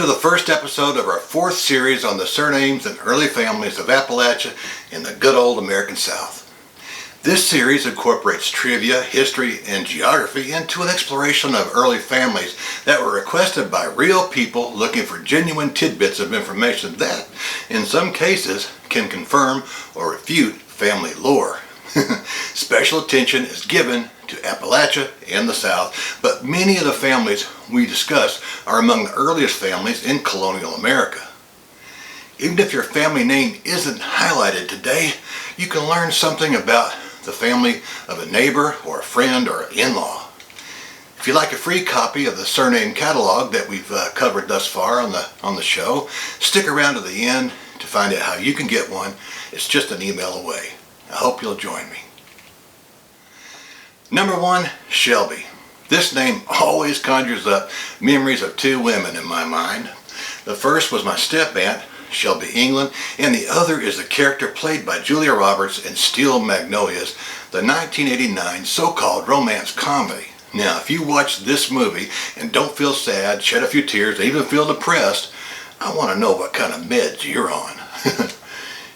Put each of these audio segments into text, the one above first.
to the first episode of our fourth series on the surnames and early families of Appalachia in the good old American South. This series incorporates trivia, history, and geography into an exploration of early families that were requested by real people looking for genuine tidbits of information that, in some cases, can confirm or refute family lore. Special attention is given to Appalachia and the South, but many of the families we discuss are among the earliest families in Colonial America. Even if your family name isn't highlighted today, you can learn something about the family of a neighbor or a friend or an in-law. If you'd like a free copy of the surname catalog that we've covered thus far on the show, stick around to the end to find out how you can get one. It's just an email away. I hope you'll join me. Number 1, Shelby. This name always conjures up memories of two women in my mind. The first was my step-aunt, Shelby England, and the other is the character played by Julia Roberts in Steel Magnolias, the 1989 so-called romance comedy. Now, if you watch this movie and don't feel sad, shed a few tears, or even feel depressed, I want to know what kind of meds you're on.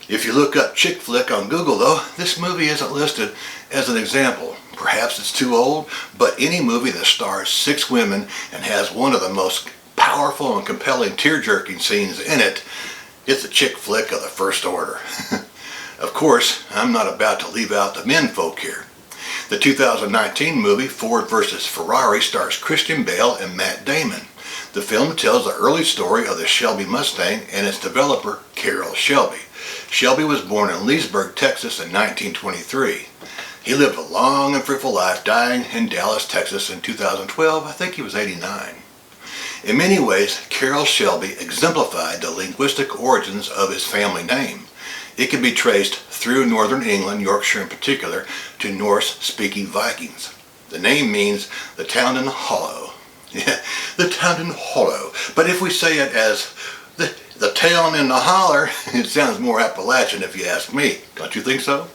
If you look up chick flick on Google, though, this movie isn't listed as an example. Perhaps it's too old, but any movie that stars 6 women and has one of the most powerful and compelling tear-jerking scenes in it, it's a chick flick of the first order. Of course, I'm not about to leave out the men folk here. The 2019 movie Ford vs. Ferrari stars Christian Bale and Matt Damon. The film tells the early story of the Shelby Mustang and its developer, Carroll Shelby. Shelby was born in Leesburg, Texas in 1923. He lived a long and fruitful life, dying in Dallas, Texas in 2012. I think he was 89. In many ways, Carroll Shelby exemplified the linguistic origins of his family name. It can be traced through northern England, Yorkshire in particular, to Norse-speaking Vikings. The name means the town in the hollow. Yeah, the town in the hollow. But if we say it as the town in the holler, it sounds more Appalachian if you ask me. Don't you think so?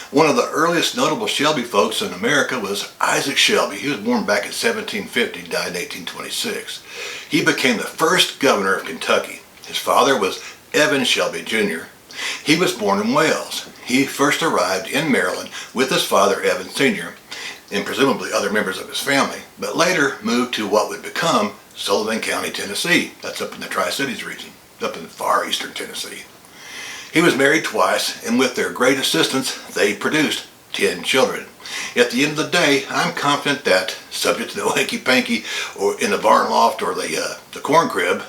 One of the earliest notable Shelby folks in America was Isaac Shelby. He was born back in 1750, died in 1826. He became the first governor of Kentucky. His father was Evan Shelby Jr. He was born in Wales. He first arrived in Maryland with his father, Evan Sr., and presumably other members of his family, but later moved to what would become Sullivan County, Tennessee. That's up in the Tri-Cities region, up in far eastern Tennessee. He was married twice, and with their great assistance, they produced 10 children. At the end of the day, I'm confident that, subject to no hanky-panky or in the barn loft or the corn crib,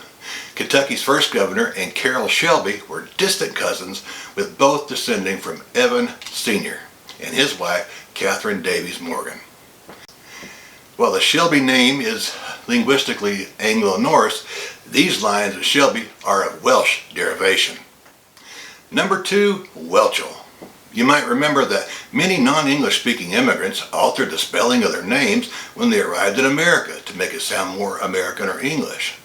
Kentucky's first governor and Carroll Shelby were distant cousins, with both descending from Evan Sr. and his wife, Catherine Davies Morgan. While the Shelby name is linguistically Anglo-Norse, these lines of Shelby are of Welsh derivation. Number 2, Welchel. You might remember that many non-English speaking immigrants altered the spelling of their names when they arrived in America to make it sound more American or English.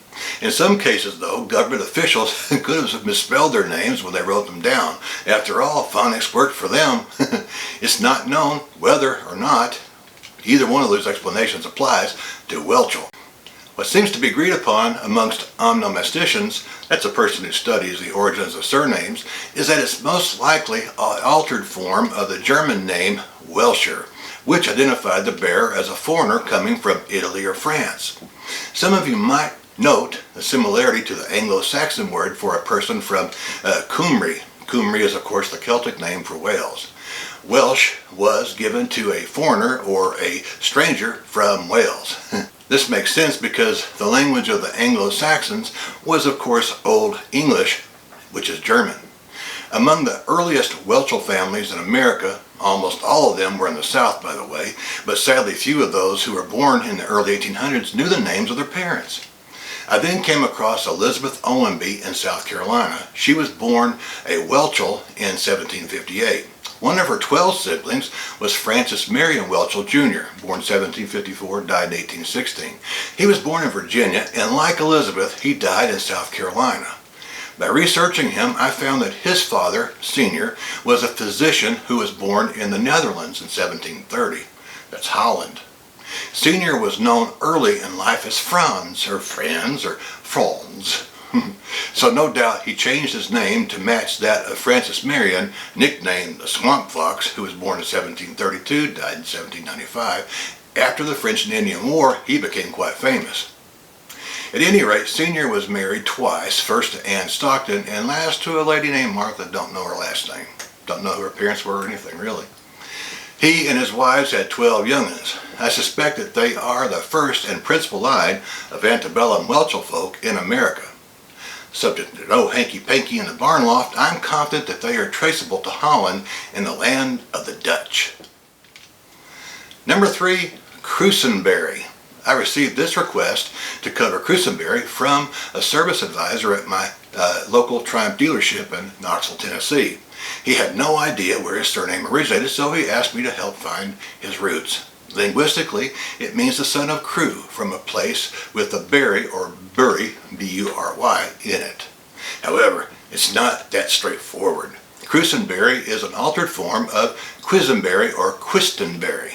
In some cases, though, government officials could have misspelled their names when they wrote them down. After all, phonics worked for them. It's not known whether or not either one of those explanations applies to Welchel. What seems to be agreed upon amongst onomasticians, that's a person who studies the origins of surnames, is that it's most likely an altered form of the German name Welcher, which identified the bearer as a foreigner coming from Italy or France. Some of you might note the similarity to the Anglo-Saxon word for a person from Cymru. Cymru is, of course, the Celtic name for Wales. Welsh was given to a foreigner or a stranger from Wales. This makes sense because the language of the Anglo-Saxons was, of course, Old English, which is German. Among the earliest Welchel families in America, almost all of them were in the South, by the way, but sadly few of those who were born in the early 1800s knew the names of their parents. I then came across Elizabeth Owenby in South Carolina. She was born a Welchel in 1758. One of her 12 siblings was Francis Marion Welchel Jr., born 1754, died in 1816. He was born in Virginia, and like Elizabeth, he died in South Carolina. By researching him, I found that his father, Sr., was a physician who was born in the Netherlands in 1730. That's Holland. Senior was known early in life as Franz, or Franz, or Franz. So no doubt he changed his name to match that of Francis Marion, nicknamed the Swamp Fox, who was born in 1732, died in 1795. After the French and Indian War, he became quite famous. At any rate, Senior was married twice, first to Anne Stockton and last to a lady named Martha. Don't know her last name. Don't know who her parents were or anything, really. He and his wives had 12 young'uns. I suspect that they are the first and principal line of antebellum Welchel folk in America. Subject to no hanky-panky in the barn loft, I'm confident that they are traceable to Holland in the land of the Dutch. Number 3, Crusenberry. I received this request to cover Crusenberry from a service advisor at my local Triumph dealership in Knoxville, Tennessee. He had no idea where his surname originated, so he asked me to help find his roots. Linguistically, it means the son of Crew, from a place with a berry or bury, B-U-R-Y, in it. However, it's not that straightforward. Crusenberry is an altered form of Quisenberry or Quistenberry.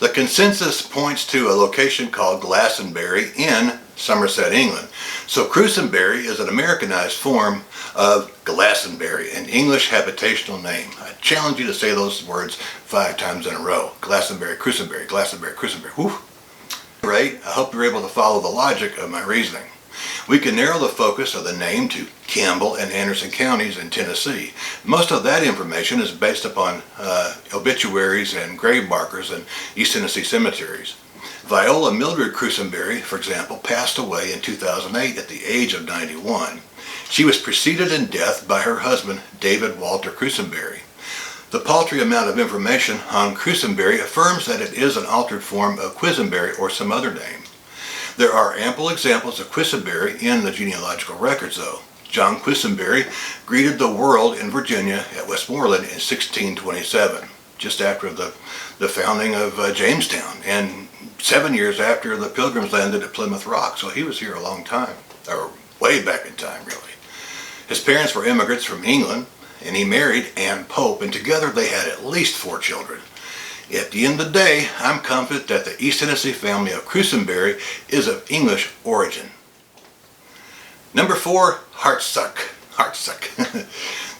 The consensus points to a location called Glastonbury in Somerset, England. So Crusenberry is an Americanized form of Glastonbury, an English habitational name. I challenge you to say those words 5 times in a row. Glastonbury, Crusenberry, Glastonbury, Crusenberry. Whew. Right, I hope you're able to follow the logic of my reasoning. We can narrow the focus of the name to Campbell and Anderson counties in Tennessee. Most of that information is based upon obituaries and grave markers in East Tennessee cemeteries. Viola Mildred Crusenberry, for example, passed away in 2008 at the age of 91. She was preceded in death by her husband, David Walter Crusenberry. The paltry amount of information on Crusenberry affirms that it is an altered form of Quisenberry or some other name. There are ample examples of Quisenberry in the genealogical records, though. John Quisenberry greeted the world in Virginia at Westmoreland in 1627, just after the founding of Jamestown, and 7 years after the Pilgrims landed at Plymouth Rock, so he was here a long time, or way back in time, really. His parents were immigrants from England, and he married Anne Pope, and together they had at least 4 children. At the end of the day, I'm confident that the East Tennessee family of Crusenberry is of English origin. Number 4, Hartsuck. Hartsuck.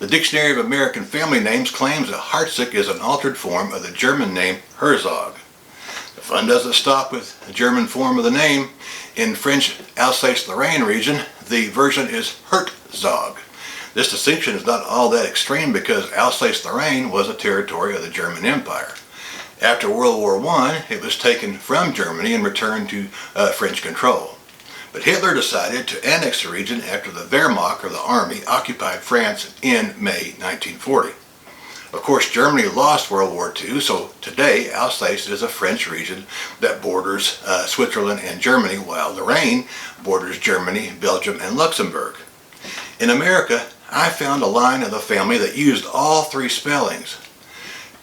The Dictionary of American Family Names claims that Hartsuck is an altered form of the German name Herzog. The fun doesn't stop with the German form of the name. In French Alsace-Lorraine region, the version is Herzog. This distinction is not all that extreme because Alsace-Lorraine was a territory of the German Empire. After World War I, it was taken from Germany and returned to French control. But Hitler decided to annex the region after the Wehrmacht, or the army, occupied France in May 1940. Of course, Germany lost World War II, so today Alsace is a French region that borders Switzerland and Germany, while Lorraine borders Germany, Belgium, and Luxembourg. In America, I found a line of the family that used all 3 spellings.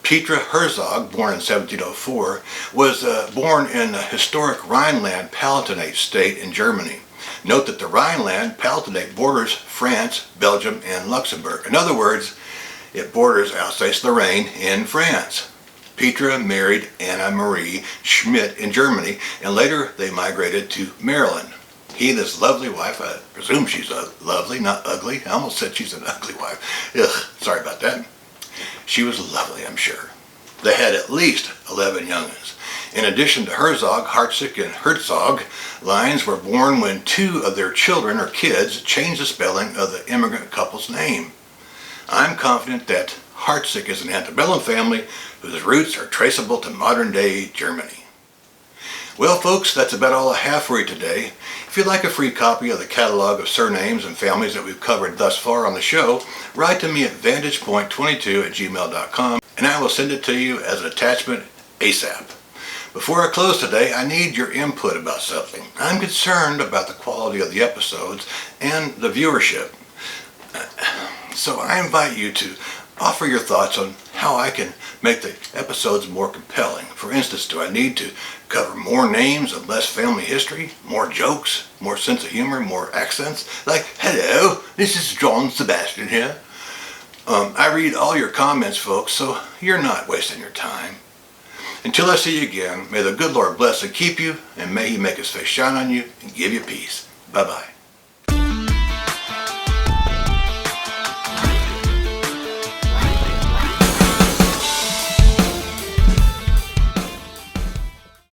Petra Herzog, born in 1704, was born in the historic Rhineland-Palatinate state in Germany. Note that the Rhineland-Palatinate borders France, Belgium, and Luxembourg. In other words, it borders Alsace-Lorraine in France. Petra married Anna Marie Schmidt in Germany, and later they migrated to Maryland. He and his lovely wife, I presume she's lovely, not ugly. I almost said she's an ugly wife. Ugh, sorry about that. She was lovely, I'm sure. They had at least 11 young'uns. In addition to Herzog, Hartsuck, and Herzog, lines were born when 2 of their children or kids changed the spelling of the immigrant couple's name. I'm confident that Hartsuck is an antebellum family whose roots are traceable to modern-day Germany. Well, folks, that's about all I have for you today. If you'd like a free copy of the catalog of surnames and families that we've covered thus far on the show, write to me at vantagepoint22@gmail.com, and I will send it to you as an attachment ASAP. Before I close today, I need your input about something. I'm concerned about the quality of the episodes and the viewership. So I invite you to offer your thoughts on how I can make the episodes more compelling. For instance, do I need to cover more names and less family history, more jokes, more sense of humor, more accents? Like, hello, this is John Sebastian here. I read all your comments, folks, so you're not wasting your time. Until I see you again, may the good Lord bless and keep you, and may He make His face shine on you and give you peace. Bye-bye.